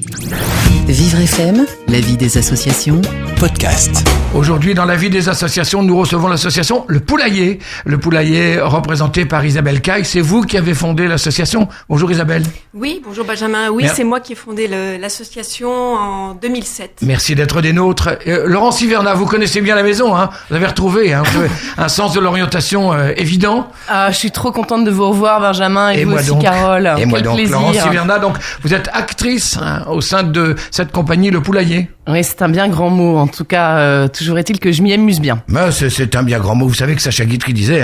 Vivre FM, la vie des associations, podcast. Aujourd'hui, dans la vie des associations, nous recevons l'association Le Poulailler. Le Poulailler représenté par Isabelle Caille. C'est vous qui avez fondé l'association. Bonjour Isabelle. Oui, bonjour Benjamin. Oui, c'est moi qui ai fondé l'association en 2007. Merci d'être des nôtres. Laurent Sivernat, vous connaissez bien la maison, hein? Vous avez retrouvé un sens de l'orientation évident. Je suis trop contente de vous revoir Benjamin et vous aussi donc, Carole. Et moi donc, plaisir. Laurent Sivernat, donc vous êtes actrice au sein de cette compagnie Le Poulailler. Oui, c'est un bien grand mot. En tout cas, toujours est-il que je m'y amuse bien. Mais c'est un bien grand mot. Vous savez que Sacha Guitry disait,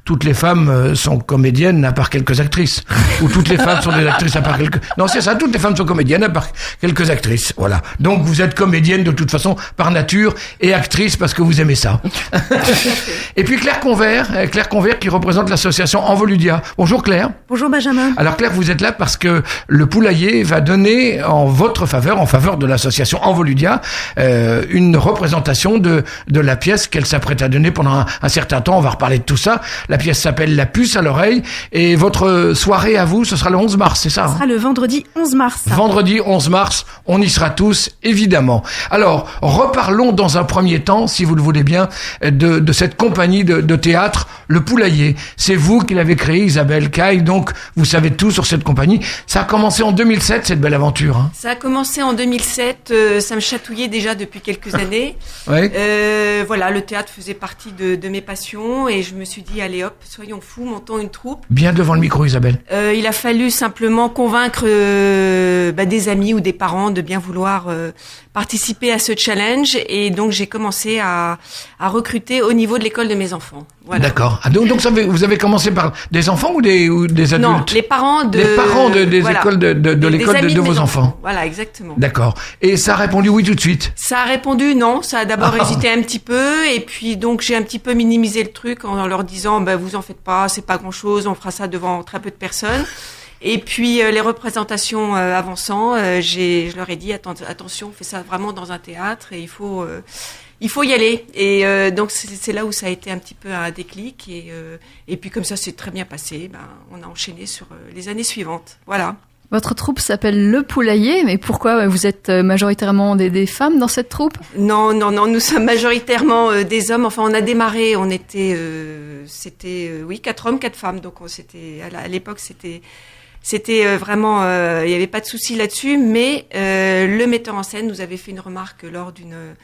toutes les femmes sont comédiennes à part quelques actrices. Ou toutes les femmes sont des actrices à part quelques... Non, c'est ça, toutes les femmes sont comédiennes à part quelques actrices. Voilà. Donc vous êtes comédienne de toute façon par nature et actrice parce que vous aimez ça. Et puis Claire Convert qui représente l'association Envoludia. Bonjour Claire. Bonjour Benjamin. Alors Claire, vous êtes là parce que Le Poulailler va donner en votre faveur, en faveur de l'association Envoludia, une représentation de la pièce qu'elle s'apprête à donner pendant un certain temps. On va reparler de tout ça. La pièce s'appelle La puce à l'oreille et votre soirée à vous, ce sera le 11 mars, c'est ça? Ce sera le vendredi 11 mars. Vendredi 11 mars, on y sera tous, évidemment. Alors, reparlons dans un premier temps, si vous le voulez bien, de cette compagnie de théâtre, Le Poulailler. C'est vous qui l'avez créée, Isabelle Caille, donc vous savez tout sur cette compagnie. Ça a commencé en 2007, cette belle aventure. Hein. Ça a commencé en 2007, ça me chatouillait déjà depuis quelques années. Ouais. Voilà, le théâtre faisait partie de mes passions et je me suis dit, allez hop, soyons fous, montons une troupe. Bien devant le micro, Isabelle. Il a fallu simplement convaincre des amis ou des parents de bien vouloir participer à ce challenge et donc j'ai commencé à recruter au niveau de l'école de mes enfants. Voilà. D'accord. Ah, donc vous avez commencé par des enfants ou des adultes? Non, les parents des voilà, écoles de l'école de vos enfants. Voilà, exactement. D'accord. Et ça a répondu oui tout de suite? Ça a répondu non, ça a d'abord hésité un petit peu et puis donc j'ai un petit peu minimisé le truc en leur disant vous en faites pas, c'est pas grand-chose, on fera ça devant très peu de personnes. Et puis les représentations avançant, je leur ai dit attention, on fait ça vraiment dans un théâtre et il faut y aller. Et donc c'est là où ça a été un petit peu un déclic et puis comme ça c'est très bien passé. On a enchaîné sur les années suivantes. Voilà. Votre troupe s'appelle Le Poulailler, mais pourquoi vous êtes majoritairement des femmes dans cette troupe? Non, nous sommes majoritairement des hommes. Enfin, on a démarré, on était, 4 hommes, 4 femmes. Donc à l'époque, c'était vraiment, il n'y avait pas de souci là-dessus, mais le metteur en scène nous avait fait une remarque lors d'une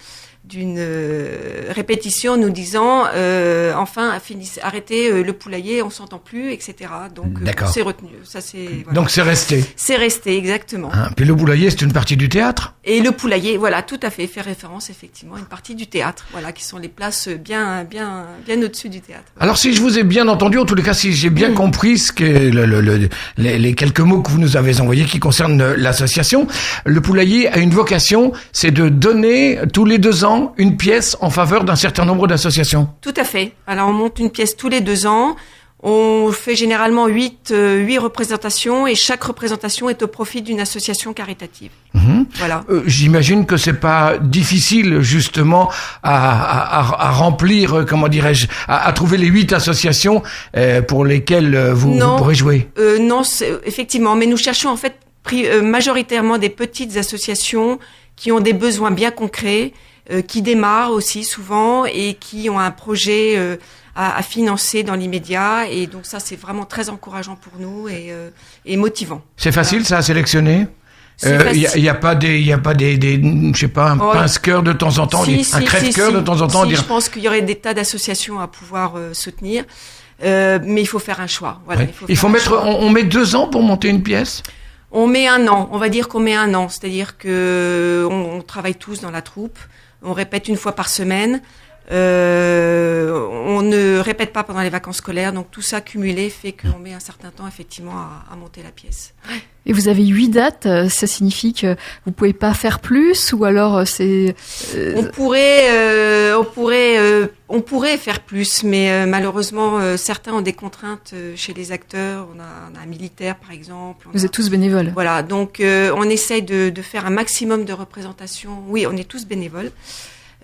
répétition nous disant arrêtez Le Poulailler, on s'entend plus, etc. Donc c'est retenu. Ça voilà. Donc c'est resté. C'est resté exactement. Puis Le Poulailler, c'est une partie du théâtre. Et Le Poulailler, voilà, tout à fait référence effectivement à une partie du théâtre, voilà, qui sont les places bien au-dessus du théâtre. Voilà. Alors si je vous ai bien entendu, en tous les cas, si j'ai bien compris ce que les quelques mots que vous nous avez envoyés qui concernent l'association, Le Poulailler a une vocation, c'est de donner tous les 2 ans une pièce en faveur d'un certain nombre d'associations. Tout à fait. Alors on monte une pièce tous les 2 ans. On fait généralement 8 représentations et chaque représentation est au profit d'une association caritative. Voilà. J'imagine que c'est pas difficile justement à remplir, comment dirais-je, à trouver les 8 associations pour lesquelles vous pourrez jouer. Non, effectivement, mais nous cherchons en fait majoritairement des petites associations qui ont des besoins bien concrets, qui démarrent aussi souvent et qui ont un projet à financer dans l'immédiat. Et donc ça, c'est vraiment très encourageant pour nous et motivant. C'est facile ça à sélectionner? Il y a pas des je sais pas, un pince-cœur de temps en temps, un crève-cœur de temps en temps. Je pense qu'il y aurait des tas d'associations à pouvoir soutenir. Mais il faut faire un choix. Voilà, ouais. On met 2 ans pour monter une pièce? On met 1 an. On va dire qu'on met 1 an. C'est-à-dire que on travaille tous dans la troupe. On répète 1 fois par semaine. On ne répète pas pendant les vacances scolaires. Donc tout ça cumulé fait qu'on met un certain temps effectivement à monter la pièce. Et vous avez 8 dates, ça signifie que vous pouvez pas faire plus ou alors c'est... On pourrait faire plus, mais malheureusement certains ont des contraintes chez les acteurs. On a un militaire par exemple. Vous êtes tous bénévoles. Voilà, donc on essaye de faire un maximum de représentations. Oui, on est tous bénévoles.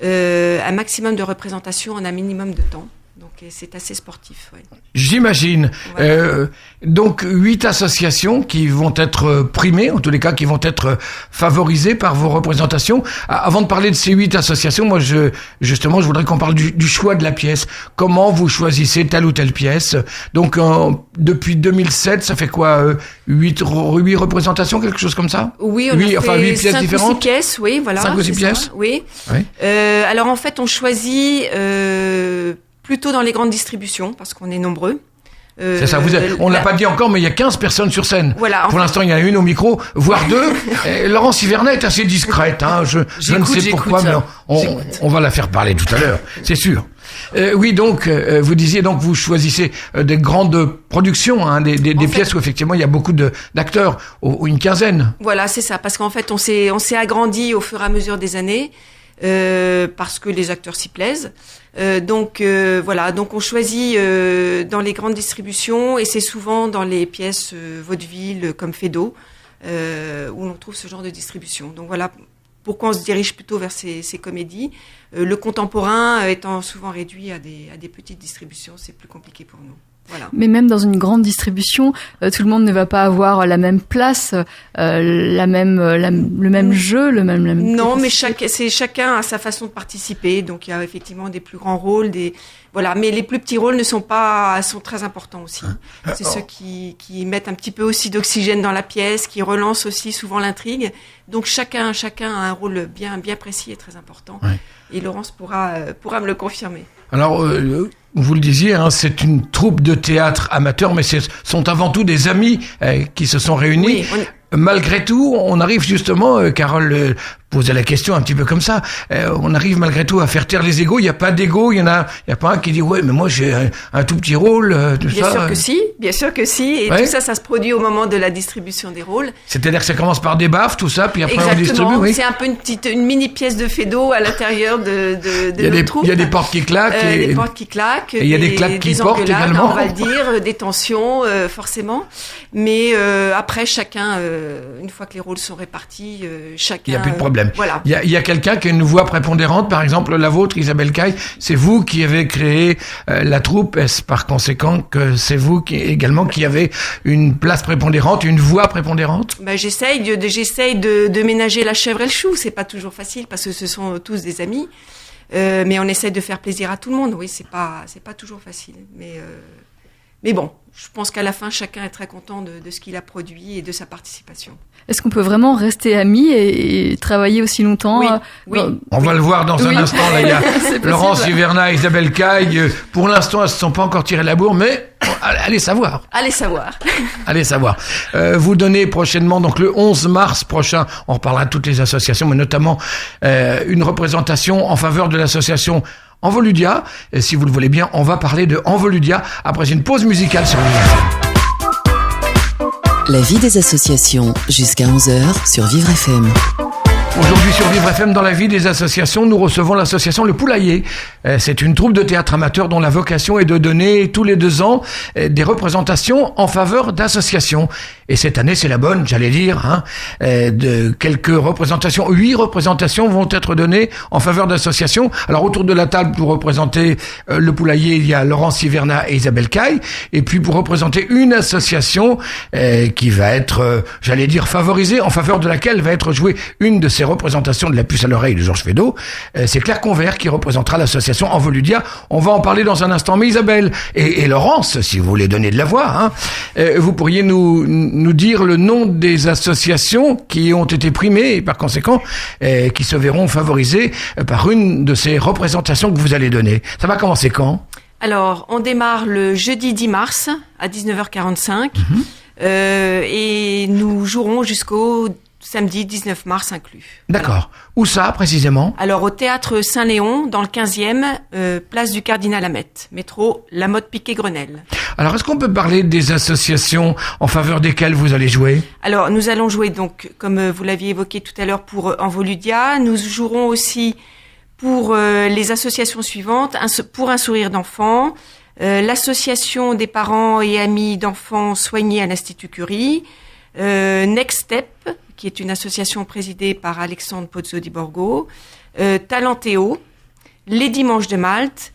Un maximum de représentations en un minimum de temps. Donc c'est assez sportif. Ouais. J'imagine. Voilà. Donc 8 associations qui vont être primées, en tous les cas qui vont être favorisées par vos représentations. Avant de parler de ces 8 associations, moi je voudrais qu'on parle du choix de la pièce. Comment vous choisissez telle ou telle pièce? Donc depuis 2007, ça fait quoi, 8 représentations, quelque chose comme ça? Oui, on a fait 8 pièces 5 différentes. ou 6 pièces, oui, voilà. 5 ou 6 pièces? Ça, oui. Oui. Alors en fait, on choisit plutôt dans les grandes distributions parce qu'on est nombreux. C'est ça, on ne l'a pas dit encore, mais il y a 15 personnes sur scène. Voilà, pour l'instant, il y en a une au micro, voire 2. Laurence Hivernet est assez discrète. Hein. Je ne sais pourquoi, mais on va la faire parler tout à l'heure, c'est sûr. Oui, donc, vous disiez, donc vous choisissez des grandes productions, hein, des pièces où effectivement il y a beaucoup d'acteurs, ou une quinzaine. Voilà, c'est ça, parce qu'en fait, on s'est agrandi au fur et à mesure des années. Parce que les acteurs s'y plaisent. Donc voilà, donc on choisit dans les grandes distributions et c'est souvent dans les pièces vaudeville comme Feydeau où on trouve ce genre de distribution. Donc voilà pourquoi on se dirige plutôt vers ces comédies. Le contemporain étant souvent réduit à des petites distributions, c'est plus compliqué pour nous. Voilà. Mais même dans une grande distribution, tout le monde ne va pas avoir la même place, le même jeu, le même. Non, mais chacun a sa façon de participer. Donc il y a effectivement des plus grands rôles, voilà. Mais les plus petits rôles sont très importants aussi. C'est ceux qui mettent un petit peu aussi d'oxygène dans la pièce, qui relancent aussi souvent l'intrigue. Donc chacun a un rôle bien précis et très important. Ouais. Et Laurence pourra me le confirmer. Alors, vous le disiez, hein, c'est une troupe de théâtre amateur, mais ce sont avant tout des amis qui se sont réunis. Oui, malgré tout, on arrive justement, Carole posait la question un petit peu comme ça, on arrive malgré tout à faire taire les égos. Il n'y a pas d'ego, il y a pas un qui dit ouais, mais moi j'ai un tout petit rôle, tout bien ça. Bien sûr que si, et tout ça se produit au moment de la distribution des rôles. C'est-à-dire que ça commence par des baffes, tout ça, puis après exactement, on distribue. Oui. C'est un peu une mini pièce de Feydeau à l'intérieur de notre troupe. Il y a des portes qui claquent. Des portes qui claquent. Et il y a des claques qui portent également. On va le dire, des tensions, forcément. Mais après, chacun, une fois que les rôles sont répartis, chacun. Il n'y a plus de problème. Voilà. Il y a quelqu'un qui a une voix prépondérante, par exemple la vôtre, Isabelle Caille. C'est vous qui avez créé la troupe. Est-ce par conséquent que c'est vous également qui avez une place prépondérante, une voix prépondérante? J'essaye de ménager la chèvre et le chou. C'est pas toujours facile parce que ce sont tous des amis. Mais on essaie de faire plaisir à tout le monde. Oui, c'est pas toujours facile. Mais bon, je pense qu'à la fin, chacun est très content de ce qu'il a produit et de sa participation. Est-ce qu'on peut vraiment rester amis et travailler aussi longtemps? Oui. On va le voir dans un instant. Là, il y a Laurence Hivernet, Isabelle Caille. Pour l'instant, elles ne se sont pas encore tirées la bourre, mais allez savoir. Allez savoir. Vous donnez prochainement, donc le 11 mars prochain, on reparlera de toutes les associations, mais notamment une représentation en faveur de l'association Envoludia. Et si vous le voulez bien, on va parler de Envoludia après une pause musicale sur Vivre FM. La vie des associations, jusqu'à 11h sur Vivre FM. Aujourd'hui sur Vivre FM, dans la vie des associations, nous recevons l'association Le Poulailler. C'est une troupe de théâtre amateur dont la vocation est de donner tous les 2 ans des représentations en faveur d'associations. Et cette année, c'est la bonne, j'allais dire, hein, de quelques représentations. 8 représentations vont être données en faveur d'associations. Alors autour de la table, pour représenter Le Poulailler, il y a Laurence Hivernet et Isabelle Caille. Et puis pour représenter une association qui va être, j'allais dire, favorisée, en faveur de laquelle va être jouée une de ces représentations de La Puce à l'oreille de Georges Feydeau. C'est Claire Convert qui représentera l'association Envoludia. On va en parler dans un instant. Mais Isabelle et Laurence, si vous voulez donner de la voix, hein, vous pourriez nous dire le nom des associations qui ont été primées et par conséquent qui se verront favorisées par une de ces représentations que vous allez donner. Ça va commencer quand? Alors, on démarre le jeudi 10 mars à 19h45 et nous jouerons jusqu'au samedi 19 mars inclus. D'accord. Voilà. Où ça, précisément? Alors, au Théâtre Saint-Léon, dans le 15e, place du Cardinal Amette, métro Lamotte-Piquet-Grenelle. Alors, est-ce qu'on peut parler des associations en faveur desquelles vous allez jouer? Alors, nous allons jouer, donc, comme vous l'aviez évoqué tout à l'heure, pour Envoludia. Nous jouerons aussi pour les associations suivantes, pour un sourire d'enfant, l'association des parents et amis d'enfants soignés à l'Institut Curie, Next Step, qui est une association présidée par Alexandre Pozzo di Borgo, Talentéo, Les Dimanches de Malte,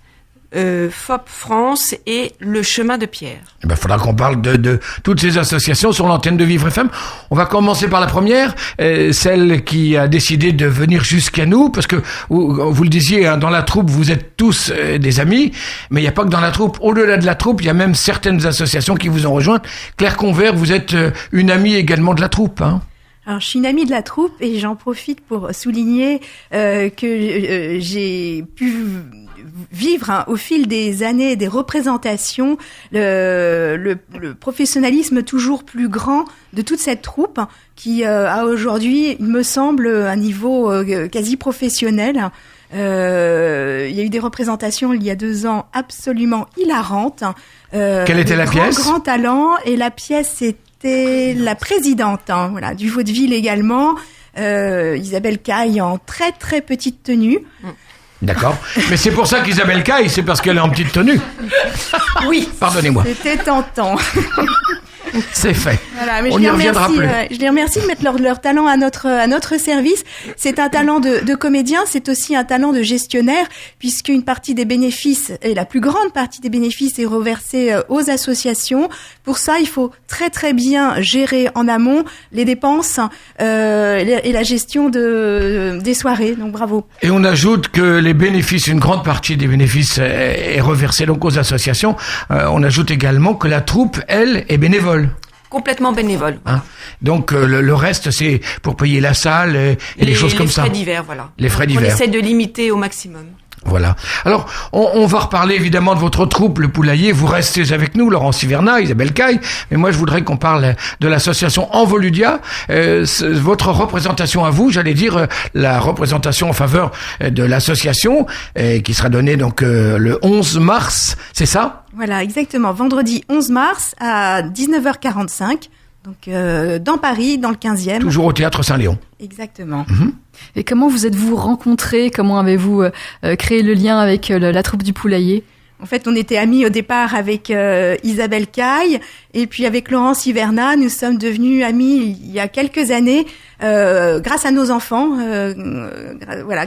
FOP France et Le Chemin de Pierre. Il faudra qu'on parle de toutes ces associations sur l'antenne de Vivre FM. On va commencer par la première, celle qui a décidé de venir jusqu'à nous, parce que vous le disiez, hein, dans la troupe, vous êtes tous des amis, mais il n'y a pas que dans la troupe. Au-delà de la troupe, il y a même certaines associations qui vous ont rejoint. Claire Convert, vous êtes une amie également de la troupe, hein. Alors, je suis une amie de la troupe et j'en profite pour souligner que j'ai pu vivre au fil des années des représentations le professionnalisme toujours plus grand de toute cette troupe qui a aujourd'hui, il me semble, un niveau quasi professionnel. Il y a eu des représentations il y a 2 ans absolument hilarantes. Quelle était la pièce ? Grand talent, et la pièce c'était la présidente, hein, voilà, du vaudeville également, Isabelle Caille en très très petite tenue. D'accord. Mais c'est pour ça qu'Isabelle Caille, c'est parce qu'elle est en petite tenue. Oui. Pardonnez-moi. C'était tentant. C'est fait. Voilà, mais on n'y reviendra plus. Je les remercie de mettre leur talent à notre service. C'est un talent de comédien, c'est aussi un talent de gestionnaire, puisqu'une partie des bénéfices, et la plus grande partie des bénéfices, est reversée aux associations. Pour ça, il faut très très bien gérer en amont les dépenses et la gestion des soirées. Donc bravo. Et on ajoute que les bénéfices, une grande partie des bénéfices est reversée donc aux associations. On ajoute également que la troupe, elle, est bénévole. Complètement bénévole. Hein, donc le reste, c'est pour payer la salle et les choses comme ça. Les frais divers, voilà. Les frais divers. On essaie de limiter au maximum. Voilà. Alors, on va reparler évidemment de votre troupe, le Poulailler. Vous restez avec nous, Laurence Hiverna, Isabelle Caille. Mais moi, je voudrais qu'on parle de l'association Envoludia. Votre représentation à vous, j'allais dire, la représentation en faveur de l'association, qui sera donnée donc le 11 mars, c'est ça ? Voilà, exactement. Vendredi 11 mars à 19h45. Donc, dans Paris, dans le 15e. Toujours au Théâtre Saint-Léon. Exactement. Mm-hmm. Et comment vous êtes-vous rencontrés ? Comment avez-vous créé le lien avec la troupe du Poulailler ? En fait, on était amis au départ avec Isabelle Caille, et puis avec Laurence Hiverna, nous sommes devenus amis il y a quelques années grâce à nos enfants,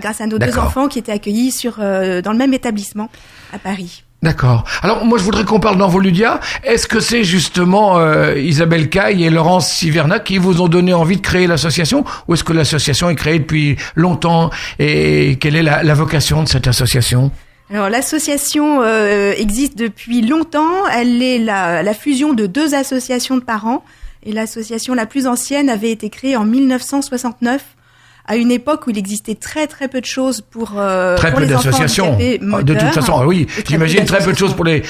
grâce à nos 2 enfants qui étaient accueillis dans le même établissement à Paris. D'accord. Alors, moi, je voudrais qu'on parle d'Envoludia. Est-ce que c'est justement Isabelle Caille et Laurence Hiverna qui vous ont donné envie de créer l'association, ou est-ce que l'association est créée depuis longtemps, et quelle est la vocation de cette association ? Alors, l'association existe depuis longtemps. Elle est la fusion de 2 associations de parents, et l'association la plus ancienne avait été créée en 1969. À une époque où il existait très très peu de choses pour très peu d'associations. De toute façon, oui, j'imagine très peu de choses pour les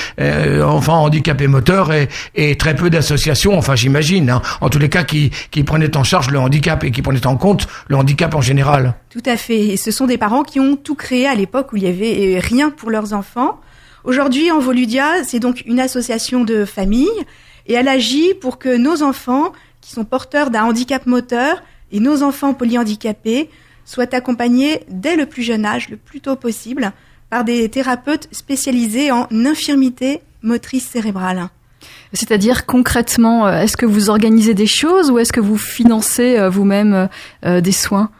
enfants handicapés moteurs et très peu d'associations. Enfin, j'imagine. Hein, en tous les cas, qui prenaient en charge le handicap et qui prenaient en compte le handicap en général. Tout à fait. Et ce sont des parents qui ont tout créé à l'époque où il y avait rien pour leurs enfants. Aujourd'hui, Envoludia, c'est donc une association de famille, et elle agit pour que nos enfants qui sont porteurs d'un handicap moteur et nos enfants polyhandicapés soient accompagnés dès le plus jeune âge, le plus tôt possible, par des thérapeutes spécialisés en infirmité motrice cérébrale. C'est-à-dire, concrètement, est-ce que vous organisez des choses ou est-ce que vous financez vous-même des soins ?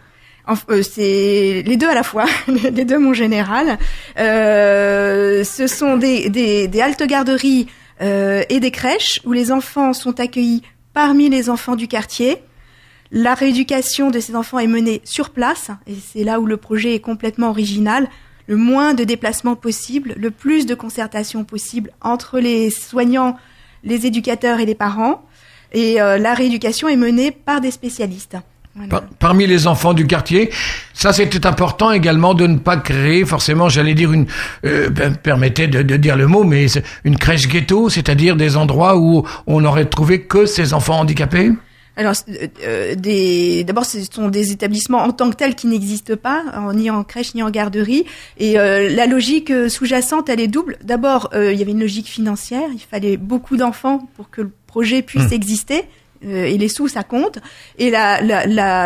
C'est les 2 à la fois, les 2 mon général. Ce sont des haltes-garderies et des crèches où les enfants sont accueillis parmi les enfants du quartier. La rééducation de ces enfants est menée sur place, et c'est là où le projet est complètement original. Le moins de déplacements possible, le plus de concertation possible entre les soignants, les éducateurs et les parents. Et la rééducation est menée par des spécialistes. Voilà. Parmi les enfants du quartier, ça c'était important également de ne pas créer forcément, j'allais dire permettez de dire le mot, mais une crèche ghetto, c'est-à-dire des endroits où on n'aurait trouvé que ces enfants handicapés. Alors, d'abord, ce sont des établissements en tant que tels qui n'existent pas, ni en crèche ni en garderie. Et la logique sous-jacente, elle est double. D'abord, il y avait une logique financière. Il fallait beaucoup d'enfants pour que le projet puisse exister. Et les sous, ça compte. Et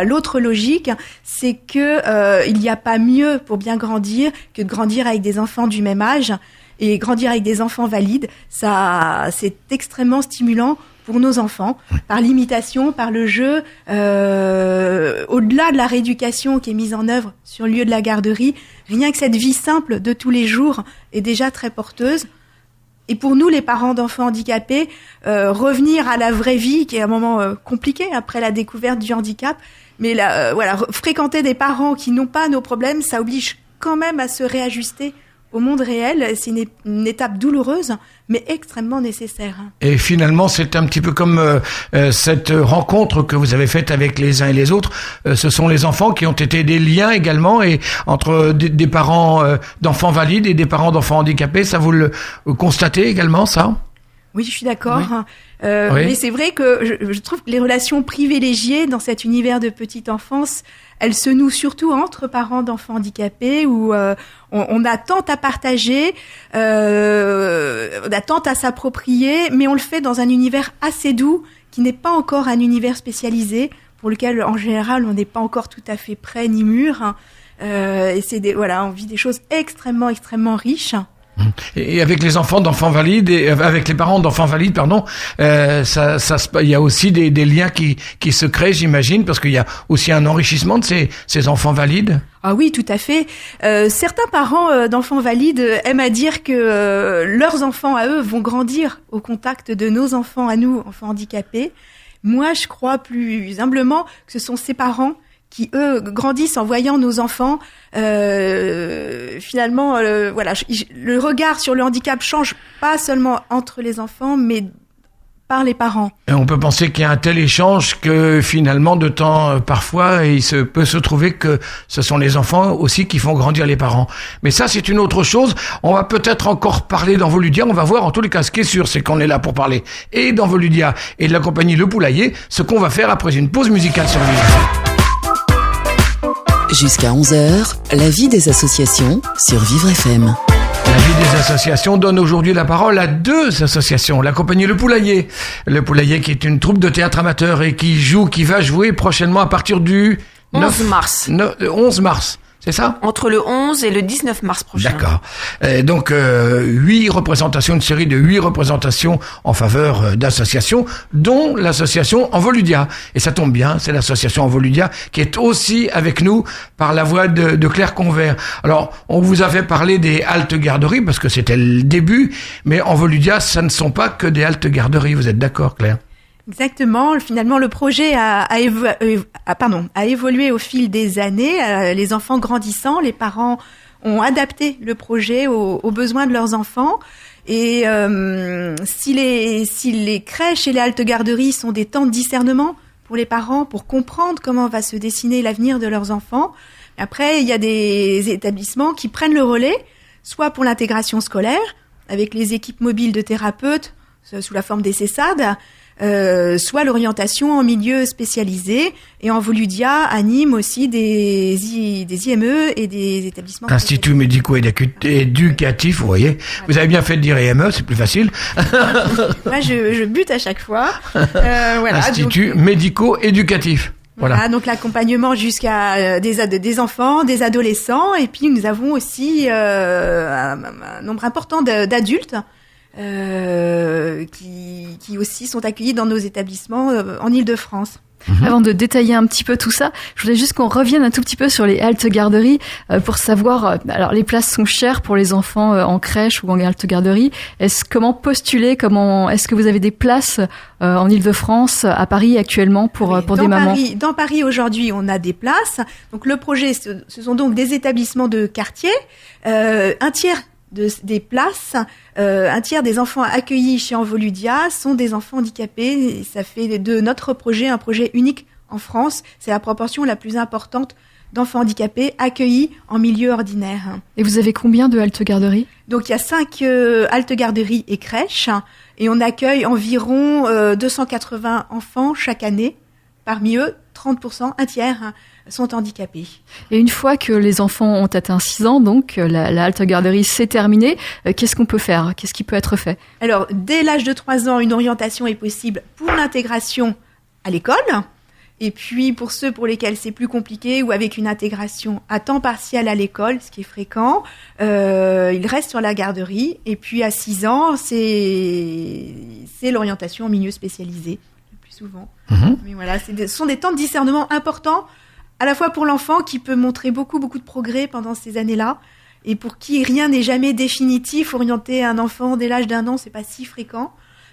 l'autre logique, c'est que il n'y a pas mieux pour bien grandir que de grandir avec des enfants du même âge. Et grandir avec des enfants valides, ça, c'est extrêmement stimulant pour nos enfants, par l'imitation, par le jeu, au-delà de la rééducation qui est mise en œuvre sur le lieu de la garderie, rien que cette vie simple de tous les jours est déjà très porteuse. Et pour nous, les parents d'enfants handicapés, revenir à la vraie vie, qui est un moment compliqué après la découverte du handicap, mais fréquenter des parents qui n'ont pas nos problèmes, ça oblige quand même à se réajuster au monde réel. C'est une étape douloureuse, mais extrêmement nécessaire. Et finalement, c'est un petit peu comme cette rencontre que vous avez faite avec les uns et les autres. Ce sont les enfants qui ont été des liens également, et entre des parents d'enfants valides et des parents d'enfants handicapés. Ça, vous le constatez également, ça ? Oui, je suis d'accord. Oui. Oui. Mais c'est vrai que je trouve que les relations privilégiées dans cet univers de petite enfance, elles se nouent surtout entre parents d'enfants handicapés, où on a tant à partager, on a tant à s'approprier, mais on le fait dans un univers assez doux, qui n'est pas encore un univers spécialisé, pour lequel en général on n'est pas encore tout à fait prêt ni mûr. Et on vit des choses extrêmement, extrêmement riches. Et avec les enfants d'enfants valides, avec les parents d'enfants valides, il y a aussi des liens qui se créent, j'imagine, parce qu'il y a aussi un enrichissement de ces enfants valides. Ah oui, tout à fait. Certains parents d'enfants valides aiment à dire que leurs enfants à eux vont grandir au contact de nos enfants à nous, enfants handicapés. Moi, je crois plus humblement que ce sont ces parents qui, eux, grandissent en voyant nos enfants. Finalement, le regard sur le handicap change pas seulement entre les enfants, mais par les parents. Et on peut penser qu'il y a un tel échange que finalement, de temps, parfois, peut se trouver que ce sont les enfants aussi qui font grandir les parents. Mais ça, c'est une autre chose. On va peut-être encore parler d'Envoludia. On va voir, en tous les cas, ce qui est sûr, c'est qu'on est là pour parler et d'Envoludia et de la compagnie Le Poulailler, ce qu'on va faire après une pause musicale sur Vivre. Jusqu'à 11h, la vie des associations sur Vivre FM. La vie des associations donne aujourd'hui la parole à deux associations. La compagnie Le Poulailler. Le Poulailler qui est une troupe de théâtre amateur et qui va jouer prochainement à partir du 11 mars. 11 mars. C'est ça ? Entre le 11 et le 19 mars prochain. D'accord. Donc, 8 représentations, une série de 8 représentations en faveur d'associations, dont l'association Envoludia. Et ça tombe bien, c'est l'association Envoludia qui est aussi avec nous par la voix de Claire Convert. Alors, on vous a fait parler des haltes garderies parce que c'était le début, mais Envoludia, ça ne sont pas que des haltes garderies. Vous êtes d'accord, Claire ? Exactement. Finalement, le projet a évolué au fil des années. Les enfants grandissant, les parents ont adapté le projet aux besoins de leurs enfants. Et si les crèches et les haltes garderies sont des temps de discernement pour les parents, pour comprendre comment va se dessiner l'avenir de leurs enfants, après, il y a des établissements qui prennent le relais, soit pour l'intégration scolaire, avec les équipes mobiles de thérapeutes, sous la forme des CESAD, soit l'orientation en milieu spécialisé, et Envoludia anime aussi des IME et des établissements instituts médico-éducatifs, vous voyez. Vous avez bien fait de dire IME, c'est plus facile. Moi, je bute à chaque fois. Instituts médico-éducatifs. Voilà, donc l'accompagnement jusqu'à des enfants, des adolescents, et puis nous avons aussi un nombre important d'adultes qui aussi sont accueillis dans nos établissements en Île-de-France. Avant de détailler un petit peu tout ça, je voudrais juste qu'on revienne un tout petit peu sur les haltes garderies pour savoir. Alors, les places sont chères pour les enfants en crèche ou en halte garderie. Comment postuler ? Est-ce que vous avez des places en Île-de-France, à Paris actuellement pour des mamans ? Dans Paris aujourd'hui, on a des places. Donc le projet, ce sont donc des établissements de quartier. Un tiers des places, un tiers des enfants accueillis chez Envoludia sont des enfants handicapés. Et ça fait de notre projet un projet unique en France. C'est la proportion la plus importante d'enfants handicapés accueillis en milieu ordinaire. Et vous avez combien de haltes garderies ? Donc il y a 5 haltes garderies et crèches, et on accueille environ 280 enfants chaque année. Parmi eux, 30%, un tiers, sont handicapés. Et une fois que les enfants ont atteint 6 ans, donc la halte garderie c'est terminé, qu'est-ce qu'on peut faire ? Qu'est-ce qui peut être fait ? Alors, dès l'âge de 3 ans, une orientation est possible pour l'intégration à l'école. Et puis pour ceux pour lesquels c'est plus compliqué ou avec une intégration à temps partiel à l'école, ce qui est fréquent, ils restent sur la garderie. Et puis à 6 ans, c'est l'orientation en milieu spécialisé le plus souvent. Mais voilà, ce sont des temps de discernement importants, à la fois pour l'enfant qui peut montrer beaucoup de progrès pendant ces années-là, et pour qui rien n'est jamais définitif. Orienter un enfant dès l'âge d'1 an, c'est pas si fréquent.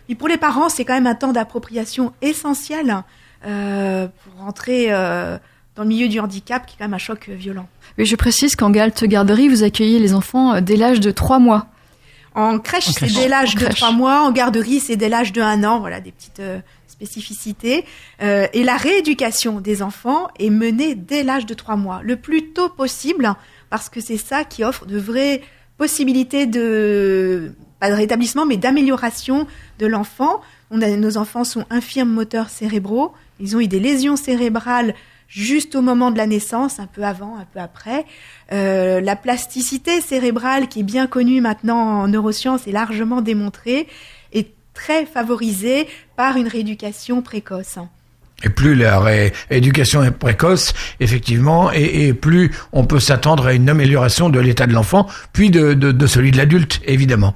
Et pour les parents, c'est quand même un temps d'appropriation essentiel pour rentrer dans le milieu du handicap, qui est quand même un choc violent. Mais je précise qu'en Galt Garderie, vous accueillez les enfants dès l'âge de 3 mois. En crèche, c'est dès l'âge de 3 mois. En garderie, c'est dès l'âge de 1 an. Voilà, des petites spécificités. Et la rééducation des enfants est menée dès l'âge de 3 mois, le plus tôt possible, parce que c'est ça qui offre de vraies possibilités pas de rétablissement, mais d'amélioration de l'enfant. Nos enfants sont infirmes moteurs cérébraux. Ils ont eu des lésions cérébrales juste au moment de la naissance, un peu avant, un peu après. La plasticité cérébrale, qui est bien connue maintenant en neurosciences et largement démontrée, est très favorisée par une rééducation précoce. Et plus la rééducation est précoce, effectivement, et plus on peut s'attendre à une amélioration de l'état de l'enfant, puis de celui de l'adulte, évidemment.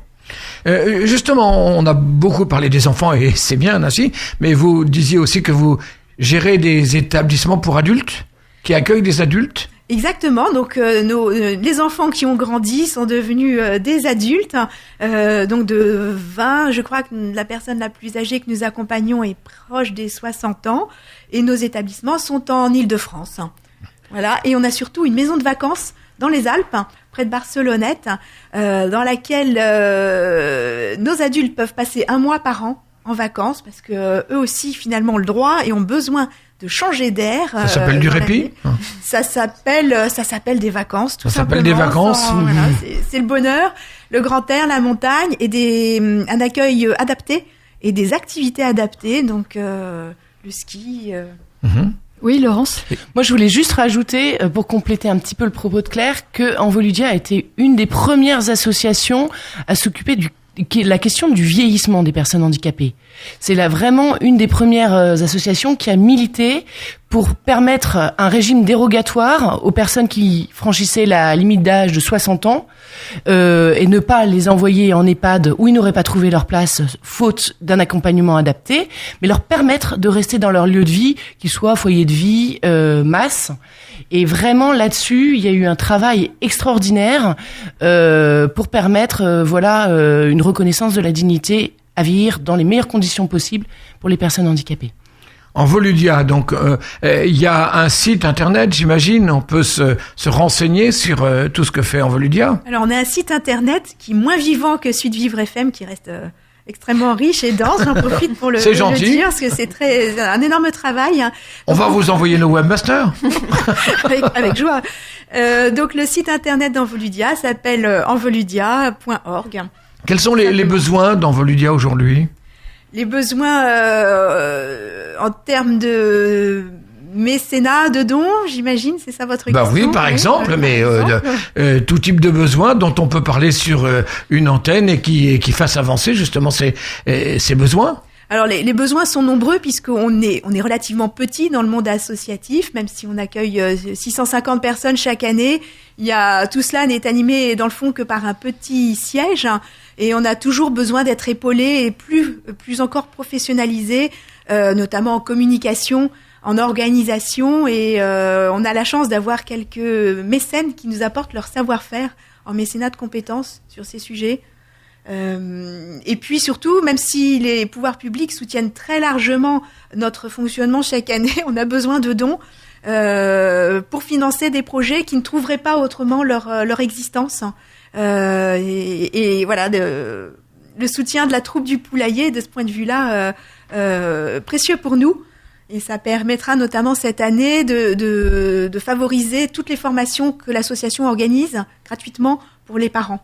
Justement, on a beaucoup parlé des enfants, et c'est bien ainsi, mais vous disiez aussi que vous gérez des établissements pour adultes, qui accueillent des adultes. Exactement. Donc les enfants qui ont grandi sont devenus des adultes. Donc de 20, je crois que la personne la plus âgée que nous accompagnons est proche des 60 ans. Et nos établissements sont en Île-de-France. Voilà. Et on a surtout une maison de vacances dans les Alpes, près de Barcelonnette, dans laquelle nos adultes peuvent passer 1 mois par an en vacances, parce que eux aussi finalement ont le droit et ont besoin de changer d'air. Ça s'appelle du répit. Ça s'appelle des vacances, tout simplement. Ça s'appelle des vacances. Voilà, c'est le bonheur, le grand air, la montagne, et un accueil adapté et des activités adaptées, donc le ski. Oui, Laurence. Moi, je voulais juste rajouter, pour compléter un petit peu le propos de Claire, que Envoludia a été une des premières associations à s'occuper la question du vieillissement des personnes handicapées. C'est là vraiment une des premières associations qui a milité pour permettre un régime dérogatoire aux personnes qui franchissaient la limite d'âge de 60 ans et ne pas les envoyer en EHPAD où ils n'auraient pas trouvé leur place faute d'un accompagnement adapté, mais leur permettre de rester dans leur lieu de vie, qu'il soit foyer de vie, masse. Et vraiment là-dessus, il y a eu un travail extraordinaire pour permettre une reconnaissance de la dignité à vieillir dans les meilleures conditions possibles pour les personnes handicapées. Envoludia, donc il y a un site internet, j'imagine, on peut se renseigner sur tout ce que fait Envoludia. Alors on a un site internet qui est moins vivant que celui de Vivre FM, qui reste extrêmement riche et dense. J'en profite pour le dire, parce que c'est un énorme travail. On va vous envoyer nos webmasters. avec joie. Donc le site internet d'Envoludia s'appelle envoludia.org. Quels sont les besoins d'Envoludia aujourd'hui ? Les besoins en termes de mécénat, de dons, j'imagine, c'est ça votre question ? Oui, par exemple, mais tout type de besoins dont on peut parler sur une antenne et qui fasse avancer justement ces besoins. Alors les besoins sont nombreux, puisqu'on est relativement petit dans le monde associatif, même si on accueille 650 personnes chaque année. Tout cela n'est animé dans le fond que par un petit siège, et on a toujours besoin d'être épaulé et plus encore professionnalisé, notamment en communication, en organisation, et on a la chance d'avoir quelques mécènes qui nous apportent leur savoir-faire en mécénat de compétences sur ces sujets. Et puis surtout, même si les pouvoirs publics soutiennent très largement notre fonctionnement chaque année, on a besoin de dons pour financer des projets qui ne trouveraient pas autrement leur existence. Et voilà, le soutien de la troupe du Poulailler, de ce point de vue-là, précieux pour nous. Et ça permettra notamment cette année de favoriser toutes les formations que l'association organise gratuitement pour les parents.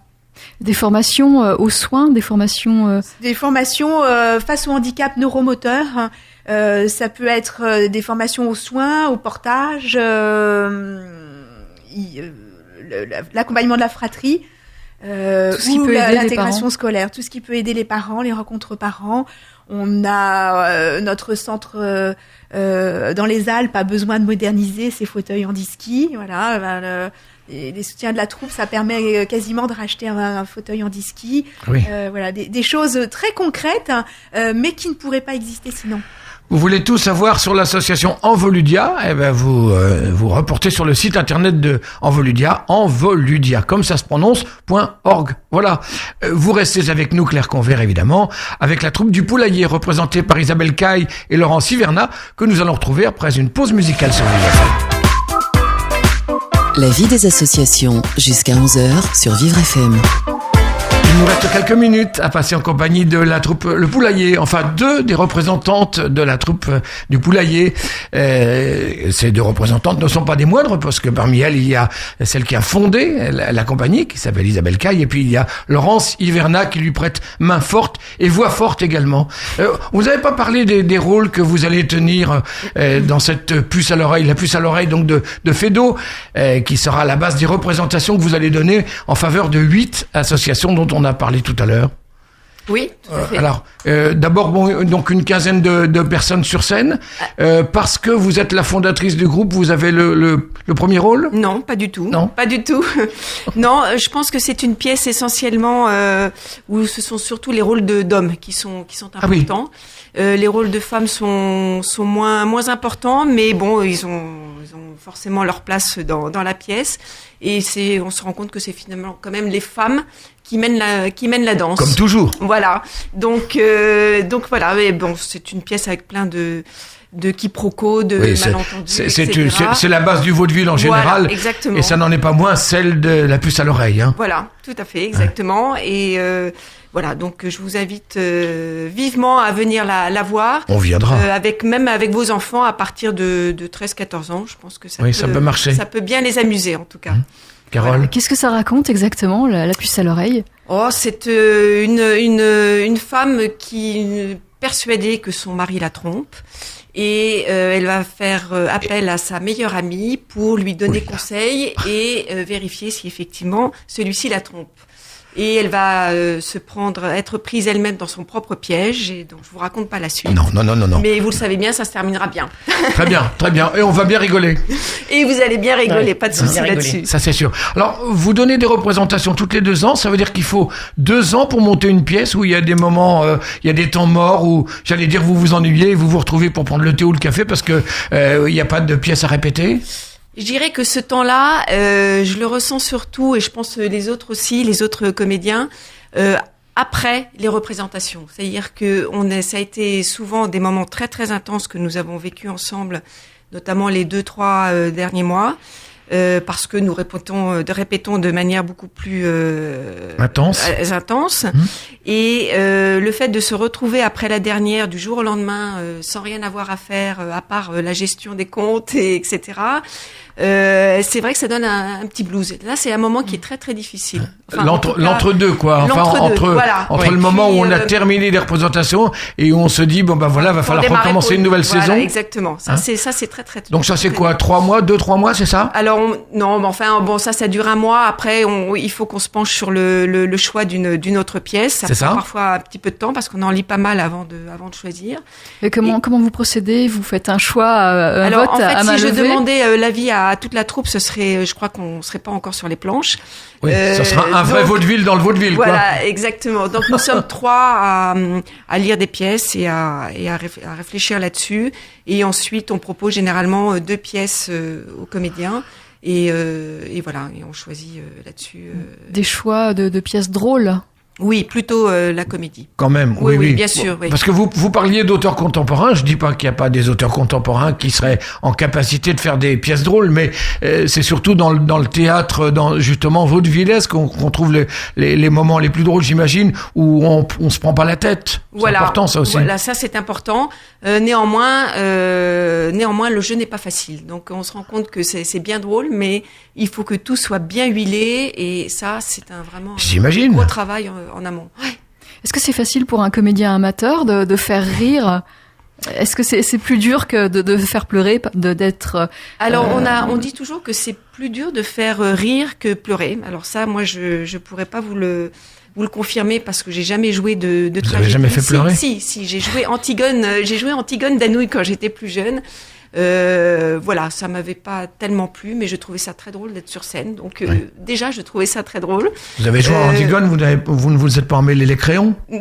Des formations aux soins, des formations face au handicap neuromoteur. Ça peut être des formations aux soins, au portage, l'accompagnement de la fratrie. Tout ce qui ou peut aider les l'intégration parents. scolaire, tout ce qui peut aider les parents, les rencontres parents. On a notre centre dans les Alpes a besoin de moderniser ses fauteuils handiski. Voilà, les soutiens de la troupe, ça permet quasiment de racheter un fauteuil handiski. Oui. Voilà, des choses très concrètes, mais qui ne pourraient pas exister sinon. Vous voulez tout savoir sur l'association Envoludia? Eh ben vous reportez sur le site internet de Envoludia, Envoludia, comme ça se prononce, .org. Voilà. Vous restez avec nous, Claire Convert, évidemment, avec la troupe du Poulailler, représentée par Isabelle Caille et Laurent Siverna, que nous allons retrouver après une pause musicale sur Vivre FM. La vie des associations, jusqu'à 11h sur Vivre FM. Il nous reste quelques minutes à passer en compagnie de la troupe Le Poulailler, enfin deux des représentantes de la troupe du Poulailler. Ces deux représentantes ne sont pas des moindres parce que parmi elles, il y a celle qui a fondé la compagnie, qui s'appelle Isabelle Caille, et puis il y a Laurence Hiverna qui lui prête main forte et voix forte également. Vous n'avez pas parlé des rôles que vous allez tenir dans cette puce à l'oreille, la puce à l'oreille donc de Fedo, qui sera la base des représentations que vous allez donner en faveur de 8 associations dont on a parlé tout à l'heure. Oui, tout à fait. Alors, d'abord, donc une quinzaine de personnes sur scène. Parce que vous êtes la fondatrice du groupe, vous avez le premier rôle? Non, pas du tout. Non. Pas du tout. Non, je pense que c'est une pièce essentiellement où ce sont surtout les rôles d'hommes qui sont importants. Les rôles de femmes sont moins importants, mais bon, ils ont forcément leur place dans la pièce. Et on se rend compte que c'est finalement quand même les femmes qui mènent la danse. Comme toujours. Voilà. Donc voilà. Mais bon, c'est une pièce avec plein de quiproquos, de malentendus, etc. C'est la base du vaudeville en général. Voilà, exactement. Et ça n'en est pas moins celle de la puce à l'oreille. Hein. Voilà, tout à fait, exactement. Ouais. Et voilà, donc je vous invite vivement à venir la voir. On viendra. Avec vos enfants à partir de 13-14 ans. Je pense que ça peut marcher. Ça peut bien les amuser en tout cas. Carole. Voilà. Qu'est-ce que ça raconte exactement, la puce à l'oreille? Oh, c'est une femme qui est persuadée que son mari la trompe. Et elle va faire appel à sa meilleure amie pour lui donner conseil et vérifier si effectivement celui-ci la trompe. Et elle va être prise elle-même dans son propre piège. Et donc je vous raconte pas la suite. Non. Mais vous le savez bien, ça se terminera bien. Très bien. Et on va bien rigoler. Et vous allez bien rigoler, pas de souci là-dessus. Ça c'est sûr. Alors vous donnez des représentations toutes les 2 ans. Ça veut dire qu'il faut 2 ans pour monter une pièce où il y a des moments, il y a des temps morts où j'allais dire vous vous ennuyez, vous vous retrouvez pour prendre le thé ou le café parce que il n'y a pas de pièce à répéter. Je dirais que ce temps-là, je le ressens surtout, et je pense les autres aussi, les autres comédiens, après les représentations. C'est-à-dire que ça a été souvent des moments très très intenses que nous avons vécu ensemble, notamment les 2-3 derniers mois. Parce que nous répétons de manière beaucoup plus intense. Et le fait de se retrouver après la dernière du jour au lendemain sans rien avoir à faire à part la gestion des comptes etc. C'est vrai que ça donne un petit blues. Là, c'est un moment qui est très très difficile. Enfin, l'entre-deux quoi. Enfin entre le moment où on a terminé les représentations et où on se dit va falloir recommencer une nouvelle saison. Exactement. Ça c'est très très. Donc ça c'est quoi, 3 mois, 2-3 mois, c'est ça? Alors ça dure 1 mois. Après, il faut qu'on se penche sur le choix d'une autre pièce. Ça prend parfois un petit peu de temps parce qu'on en lit pas mal avant de choisir. Et comment vous procédez? Vous faites un choix, vote en fait, à main si levée? je demandais l'avis à toute la troupe, je crois qu'on serait pas encore sur les planches. Oui, ça sera un vrai vaudeville dans le vaudeville. Voilà, exactement. Donc nous sommes 3 à lire des pièces et à réfléchir là-dessus. Et ensuite, on propose généralement 2 pièces aux comédiens. Et voilà, et on choisit là-dessus. Des choix de pièces drôles. Oui, plutôt la comédie. Quand même, oui, bien sûr. Oui. Parce que vous parliez d'auteurs contemporains. Je dis pas qu'il n'y a pas des auteurs contemporains qui seraient en capacité de faire des pièces drôles, mais c'est surtout dans le théâtre, justement vaudevillesque, qu'on trouve les moments les plus drôles, j'imagine, où on se prend pas la tête. C'est important, ça aussi. Voilà, ça c'est important. Néanmoins, le jeu n'est pas facile. Donc on se rend compte que c'est bien drôle, mais il faut que tout soit bien huilé, et ça c'est vraiment un gros travail en amont. Ouais. Est-ce que c'est facile pour un comédien amateur de faire rire Est-ce que c'est plus dur que de faire pleurer, d'être... Alors, on dit toujours que c'est plus dur de faire rire que pleurer. Alors ça, moi, je pourrais pas vous le confirmer parce que j'ai jamais joué de Vous tragédie. avez jamais fait pleurer? Si, j'ai joué Antigone d'Anouilh quand j'étais plus jeune. Voilà, ça m'avait pas tellement plu, mais je trouvais ça très drôle d'être sur scène. Donc déjà, je trouvais ça très drôle. Vous avez joué à Antigone, vous ne vous êtes pas emmêlé les crayons? Non,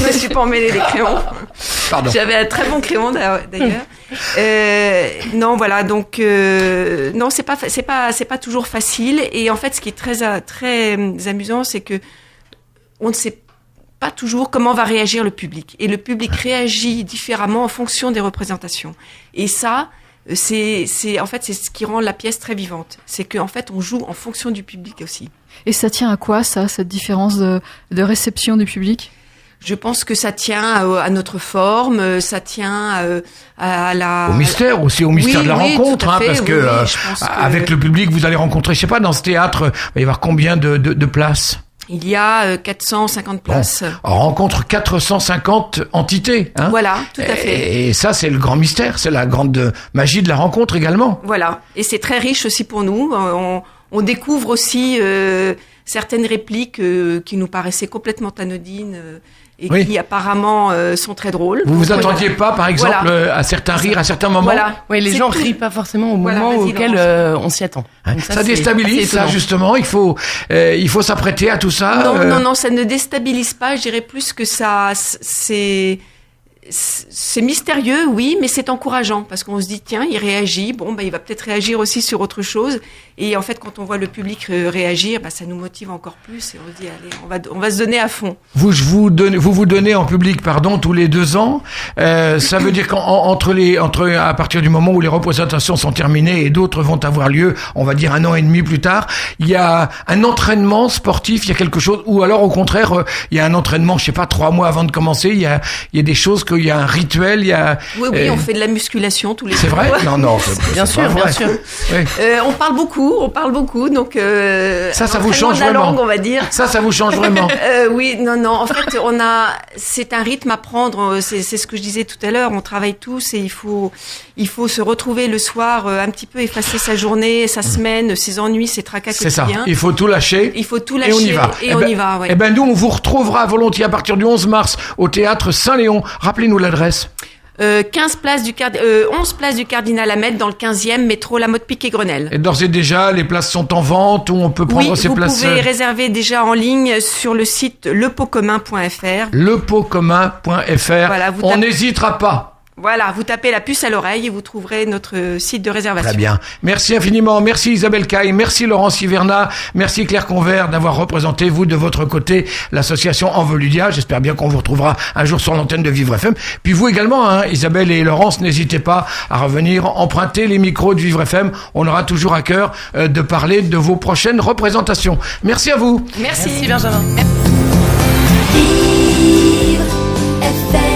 je me suis pas emmêlé les crayons. Pardon. J'avais un très bon crayon d'ailleurs. Non, voilà, donc non, c'est pas toujours facile. Et en fait, ce qui est très amusant, c'est que on ne sait pas toujours comment va réagir le public. Et le public réagit différemment en fonction des représentations. Et ça, c'est ce qui rend la pièce très vivante. C'est qu'en fait, on joue en fonction du public aussi. Et ça tient à quoi, ça, cette différence de réception du public? Je pense que ça tient à notre forme, ça tient à la... Au mystère aussi, au mystère de la rencontre, tout à fait, parce que, avec le public, vous allez rencontrer, je sais pas, dans ce théâtre, il va y avoir combien de places? Il y a 450 places. On rencontre 450 entités. Hein, voilà, tout à fait. Et ça, c'est le grand mystère, c'est la grande magie de la rencontre également. Voilà, et c'est très riche aussi pour nous. On découvre aussi certaines répliques qui nous paraissaient complètement anodines et qui apparemment sont très drôles. Vous vous attendiez pas, par exemple, à certains rires, à certains moments? Voilà. Oui, les gens rient pas forcément au moment auquel on s'y attend. Donc ça déstabilise, ça, justement. Il faut s'apprêter à tout ça. Non, ça ne déstabilise pas. Je dirais plus que ça, c'est mystérieux, oui, mais c'est encourageant parce qu'on se dit tiens, il réagit, il va peut-être réagir aussi sur autre chose. Et en fait, quand on voit le public réagir, ça nous motive encore plus et on se dit allez, on va se donner à fond. Vous vous donnez en public, tous les 2 ans. Ça veut dire à partir du moment où les représentations sont terminées et d'autres vont avoir lieu, on va dire 1 an et demi plus tard, il y a un entraînement sportif, il y a quelque chose, ou alors au contraire, il y a un entraînement, je sais pas, 3 mois avant de commencer, il y a des choses il y a un rituel, il y a... Oui, on fait de la musculation tous les jours. C'est vrai? Non, bien sûr. Oui. On parle beaucoup, donc... ça vous change vraiment. Langue, on va dire. Ça vous change vraiment. Oui, non, en fait, c'est un rythme à prendre, c'est ce que je disais tout à l'heure, on travaille tous et il faut se retrouver le soir, un petit peu effacer sa journée, sa semaine, ses ennuis, ses tracas quotidiens. C'est ça, il faut tout lâcher. Et on y va. Et on y va, ouais. Eh ben, nous, on vous retrouvera volontiers à partir du 11 mars au Théâtre Saint-Léon. Rappelez-nous l'adresse. 11 place du Cardinal Ahmed dans le 15e métro La Motte Piquet-Grenelle. Et d'ores et déjà, les places sont en vente ou on peut prendre ces places? Vous pouvez réserver déjà en ligne sur le site lepotcommun.fr. Lepotcommun.fr. Voilà, on n'hésitera pas. Voilà, vous tapez la puce à l'oreille et vous trouverez notre site de réservation. Très bien. Merci infiniment. Merci Isabelle Caille. Merci Laurence Hiverna. Merci Claire Convert d'avoir représenté, vous, de votre côté, l'association Envoludia. J'espère bien qu'on vous retrouvera un jour sur l'antenne de Vivre FM. Puis vous également, Isabelle et Laurence, n'hésitez pas à revenir emprunter les micros de Vivre FM. On aura toujours à cœur de parler de vos prochaines représentations. Merci à vous. Merci Benjamin. Vivre FM.